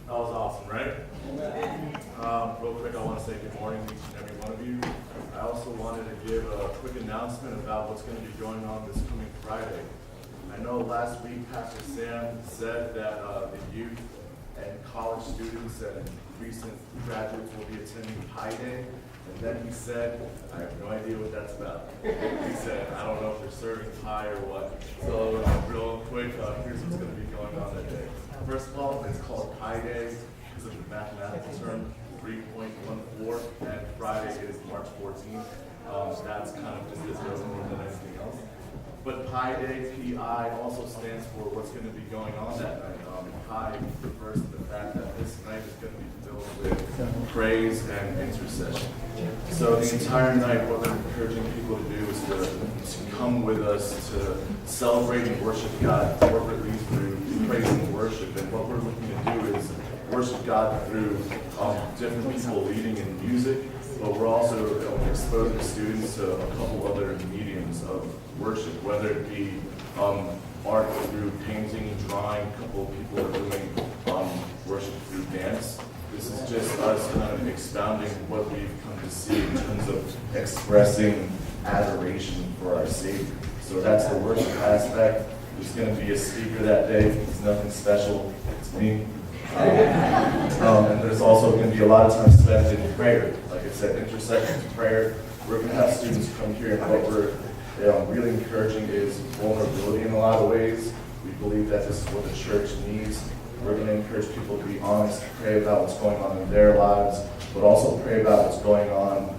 That was awesome, right? Real quick, I want to say good morning to each and every one of you. I also wanted to give a quick announcement about what's going to be going on this coming Friday. I know last week Pastor Sam said that the youth and college students and recent graduates will be attending Pi Day. And then he said, I have no idea what that's about. He said, I don't know if they're serving pie or what. So real quick, here's what's going to be going on that day. First of all, it's called Pi Day because of the mathematical term 3.14, and Friday is March 14th. That's kind of just as goes more than anything else. But Pi Day, P-I, also stands for what's going to be going on that night. Pi refers to the fact that this night is going to be filled with praise and intercession. So the entire night, what we're encouraging people to do is to come with us to celebrate and worship God corporately through praise and worship. And what we're looking to do is worship God through different people leading in music, but we're also exposing students to a couple other mediums of worship, whether it be art through painting, drawing. A couple of people are doing worship through dance. This is just us kind of expounding what we've come to see in terms of expressing adoration for our Savior. So that's the worship aspect. There's going to be a speaker that day. It's nothing special. It's me. And there's also going to be a lot of time spent in prayer. Like I said, intercession prayer. We're going to have students come here, and what we're really encouraging is vulnerability in a lot of ways. We believe that this is what the church needs. We're going to encourage people to be honest, pray about what's going on in their lives, but also pray about what's going on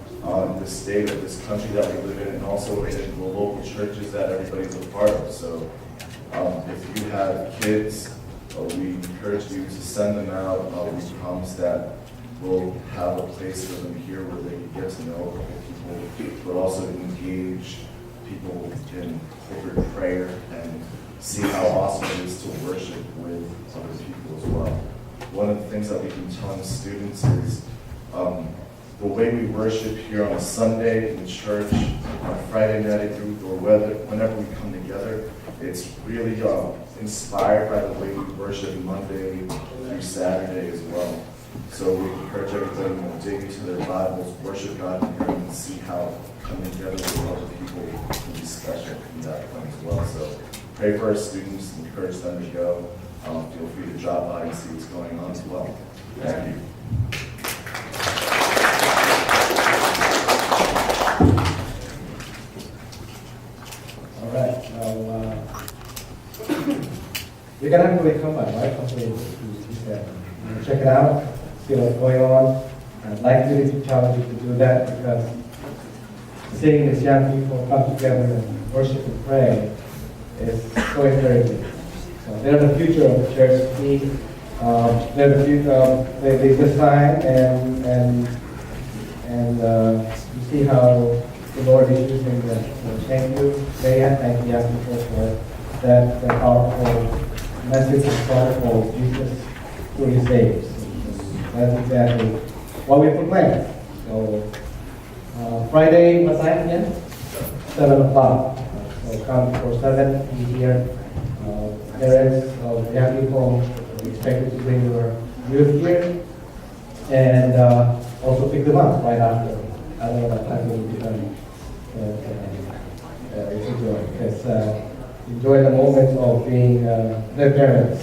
in the state of this country that we live in, and also in the local churches that everybody's a part of. So if you have kids, we encourage you to send them out. We promise that we'll have a place for them here where they can get to know a couple people, but also engage people in corporate prayer and see how awesome it is to worship with other people as well. One of the things that we've been telling students is the way we worship here on a Sunday in church, on Friday night at youth, or whenever we come together, it's really inspired by the way we worship Monday through Saturday as well. So we encourage everybody to dig into their Bibles, worship God in here, and see how coming together with other people can be special from that point as well. So pray for our students, encourage them to go. Feel free to drop by and see what's going on as well. Thank you. All right. Now, you're going to have to come by, right? Hopefully, check it out, see what's going on. I'd like to challenge you to do that, because seeing these young people come together and worship and pray is so encouraging. So they're the future of the church. They're the future. They decide and you see how the Lord is using them. So thank you, Leah. Thank you, young people, for that powerful message and powerful Jesus who He saves. That's exactly what we proclaim. So Friday, what time again? 7 o'clock. So come for 7, be here. Parents of young people are expected to bring your youth here, and also pick them up right after. I don't know what time will be done. It's a joy. Because enjoy the moment of being their parents.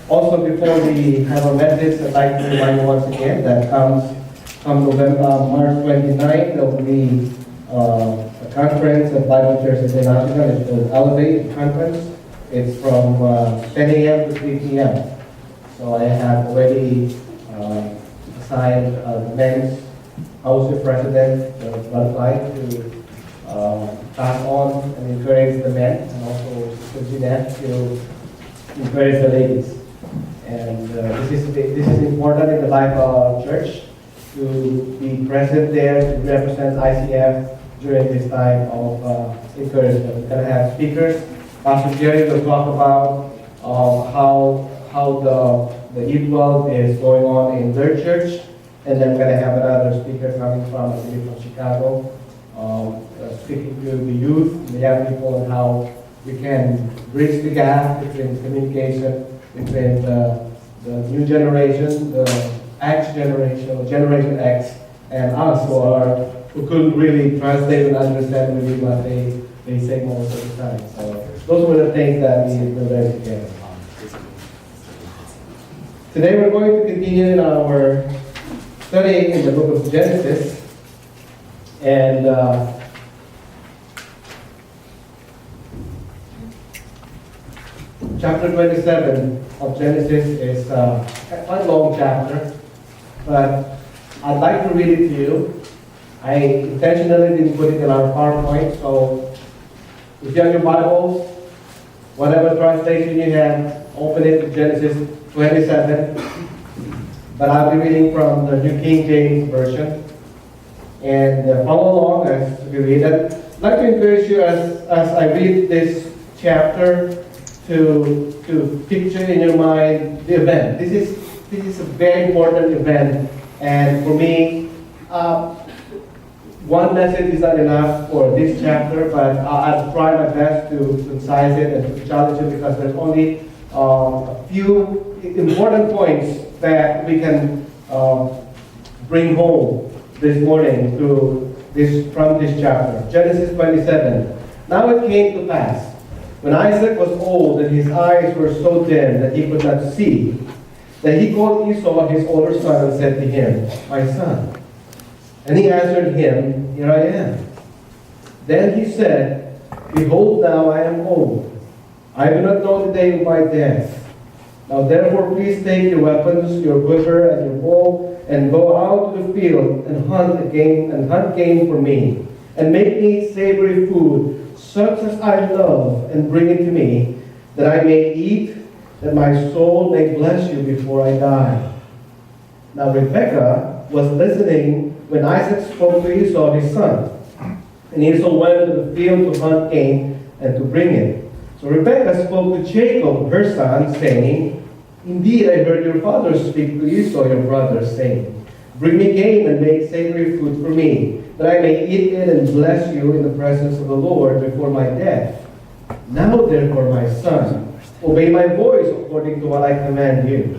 Also, before we have a message, I'd like to remind you once again that come November, March 29th, there will be a conference at Bible Church International. It's called Elevate Conference. It's from 10 a.m. to 3 p.m. So I have already assigned the men's house president, Brother Clyde, to pass on and encourage the men, and also Sister Jeanette to encourage the ladies. And this is important in the life of our church, to be present there to represent ICF during this time of encouragement. We're going to have speakers. Pastor Jerry will talk about how the equal is going on in their church, and then we're going to have another speaker coming from, I believe, from Chicago, speaking to the youth, the young people, and how we can bridge the gap between communication between the the new generation, the X generation, or Generation X, and us who couldn't really translate and understand really what they say most of the time. So those were the things that we learned together. Today we're going to continue in our study in the book of Genesis. And chapter 27 of Genesis is quite a long chapter, but I'd like to read it to you. I intentionally didn't put it in our PowerPoint, so if you have your Bibles, whatever translation you have, open it to Genesis 27. But I'll be reading from the New King James Version. And follow along as we read it. I'd like to encourage you as I read this chapter to picture in your mind the event. This is a very important event, and for me, one message is not enough for this chapter, but I'll try my best to concise it and to challenge it, because there's only a few important points that we can bring home this morning from this chapter. Genesis 27. Now it came to pass, when Isaac was old and his eyes were so dim that he could not see, that he called Esau his older son and said to him, "My son." And he answered him, "Here I am." Then he said, "Behold, now I am old. I do not know the day of my death. Now therefore please take your weapons, your quiver and your bow, and go out to the field and hunt game for me, and make me savory food, such as I love, and bring it to me, that I may eat, that my soul may bless you before I die." Now Rebekah was listening when Isaac spoke to Esau his son. And Esau went to the field to hunt game and to bring it. So Rebekah spoke to Jacob, her son, saying, "Indeed, I heard your father speak to Esau, your brother, saying, 'Bring me game and make savory food for me, that I may eat it and bless you in the presence of the Lord before my death. Now therefore, my son, obey my voice according to what I command you.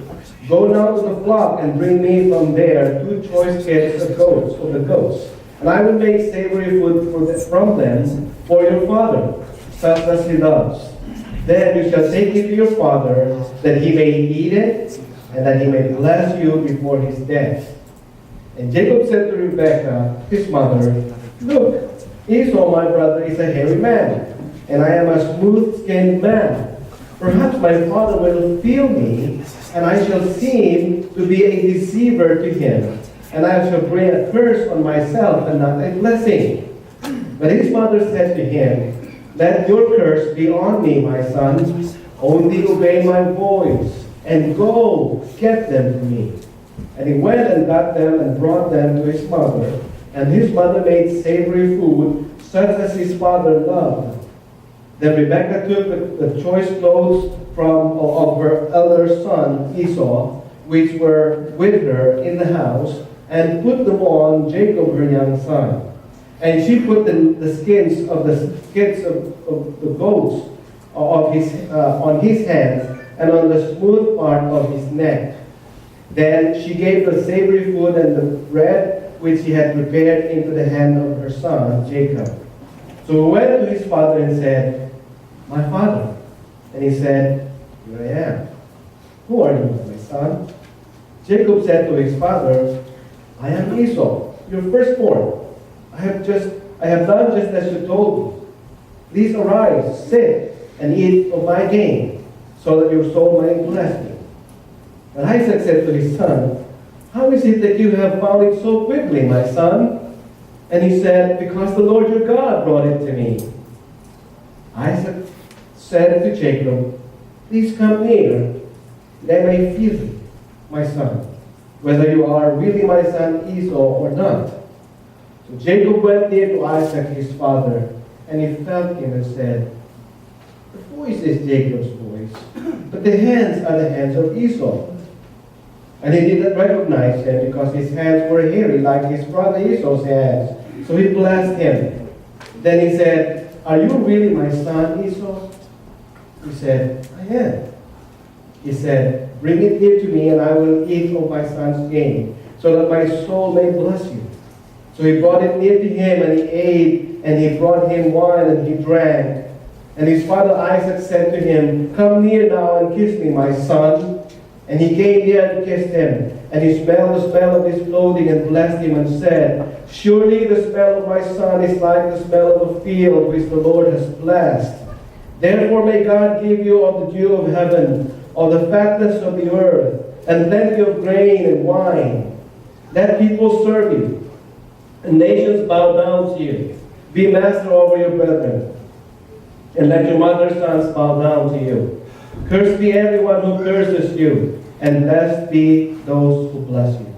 Go now to the flock and bring me from there 2 choice heads of the goats, and I will make savory food from them for your father, such as he loves. Then you shall take it to your father, that he may eat it, and that he may bless you before his death.' And Jacob said to Rebekah, his mother, 'Look, Esau my brother is a hairy man, and I am a smooth-skinned man. Perhaps my father will feel me, and I shall seem to be a deceiver to him, and I shall bring a curse on myself and not a blessing.' But his mother said to him, 'Let your curse be on me, my son. Only obey my voice, and go get them for me.' And he went and got them and brought them to his mother. And his mother made savory food, such as his father loved. Then Rebekah took the choice clothes of her elder son Esau, which were with her in the house, and put them on Jacob her young son. And she put the skins of the goats on his hands and on the smooth part of his neck. Then she gave the savory food and the bread which she had prepared into the hand of her son Jacob. So he went to his father and said, 'My father.' And he said, 'Here I am.' 'Who are you, my son?' Jacob said to his father, 'I am Esau, your firstborn. I have done just as you told me. Please arise, sit, and eat of my game, so that your soul may bless me.' But Isaac said to his son, 'How is it that you have found it so quickly, my son?' And he said, 'Because the Lord your God brought it to me.' Isaac said to Jacob, 'Please come near, that I may feel you, my son, whether you are really my son Esau or not.' So Jacob went near to Isaac his father, and he felt him and said, 'The voice is Jacob's voice, but the hands are the hands of Esau.' And he did not recognize him, because his hands were hairy like his brother Esau's hands. So he blessed him. Then he said, 'Are you really my son Esau?' He said, 'I am.' He said, bring it here to me, and I will eat of my son's game, so that my soul may bless you. So he brought it near to him, and he ate, and he brought him wine, and he drank. And his father Isaac said to him, come near now and kiss me, my son. And he came near and kissed him. And he smelled the smell of his clothing and blessed him and said, surely the smell of my son is like the smell of a field which the Lord has blessed. Therefore may God give you of the dew of heaven, of the fatness of the earth, and plenty of grain and wine. Let people serve you, and nations bow down to you. Be master over your brethren, and let your mother's sons bow down to you. Cursed be everyone who curses you, and blessed be those who bless you.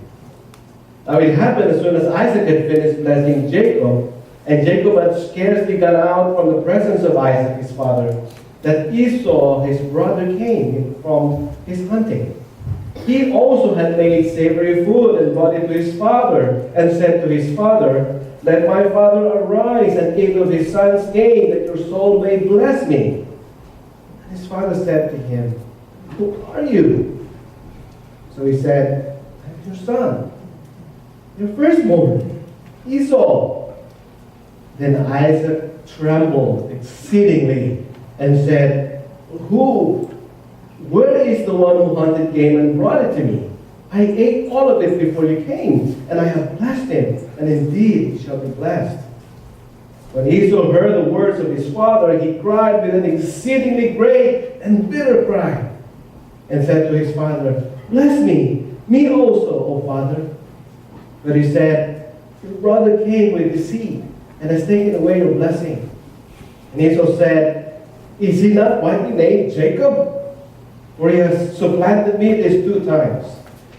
Now it happened as soon as Isaac had finished blessing Jacob, and Jacob had scarcely got out from the presence of Isaac his father, that Esau his brother came from his hunting. He also had made savory food and brought it to his father, and said to his father, let my father arise and eat of his son's game, that your soul may bless me. And his father said to him, who are you? So he said, I'm your son, your firstborn, Esau. Then Isaac trembled exceedingly and said, where is the one who hunted game and brought it to me? I ate all of it before you came, and I have blessed him, and indeed he shall be blessed. When Esau heard the words of his father, he cried with an exceedingly great and bitter cry, and said to his father, bless me also, O father. But he said, your brother came with deceit, and has taken away your blessing. And Esau said, is he not rightly named Jacob? For he has supplanted me these 2 times.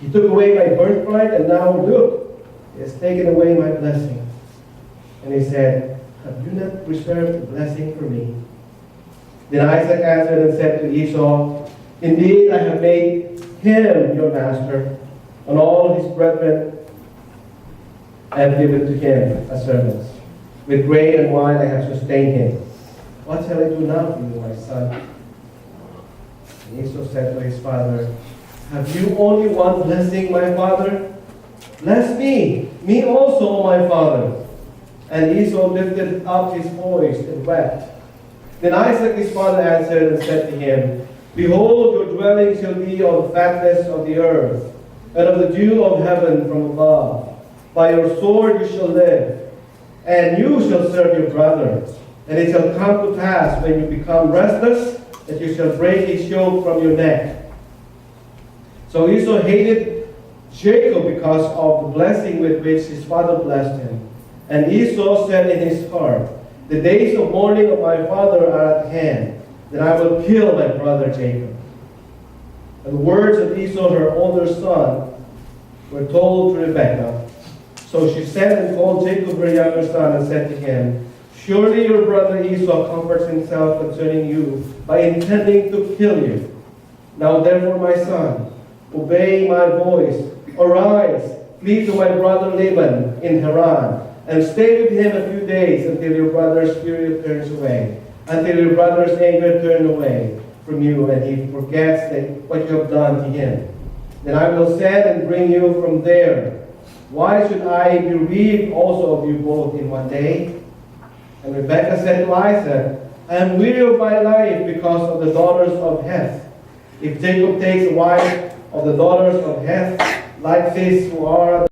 He took away my birthright, and now look, he has taken away my blessing. And he said, have you not reserved a blessing for me? Then Isaac answered and said to Esau, indeed I have made him your master, and all his brethren I have given to him as servants. With grain and wine I have sustained him. What shall I do now for you, my son? And Esau said to his father, have you only one blessing, my father? Bless me also, my father. And Esau lifted up his voice and wept. Then Isaac his father answered and said to him, behold, your dwelling shall be of the fatness of the earth, and of the dew of heaven from above. By your sword you shall live, and you shall serve your brother. And it shall come to pass, when you become restless, that you shall break his yoke from your neck. So Esau hated Jacob because of the blessing with which his father blessed him. And Esau said in his heart, the days of mourning of my father are at hand, then I will kill my brother Jacob. And the words of Esau, her older son, were told to Rebekah. So she sent and called Jacob, her younger son, and said to him, surely your brother Esau comforts himself concerning you by intending to kill you. Now therefore, my son, obey my voice. Arise, flee to my brother Laban in Haran, and stay with him a few days until your brother's fury turns away, until your brother's anger turn away from you, and he forgets what you have done to him. Then I will send and bring you from there. Why should I be bereaved also of you both in one day? And Rebekah said to Isaac, I am weary of my life because of the daughters of Heth. If Jacob takes a wife of the daughters of Heth, like this who are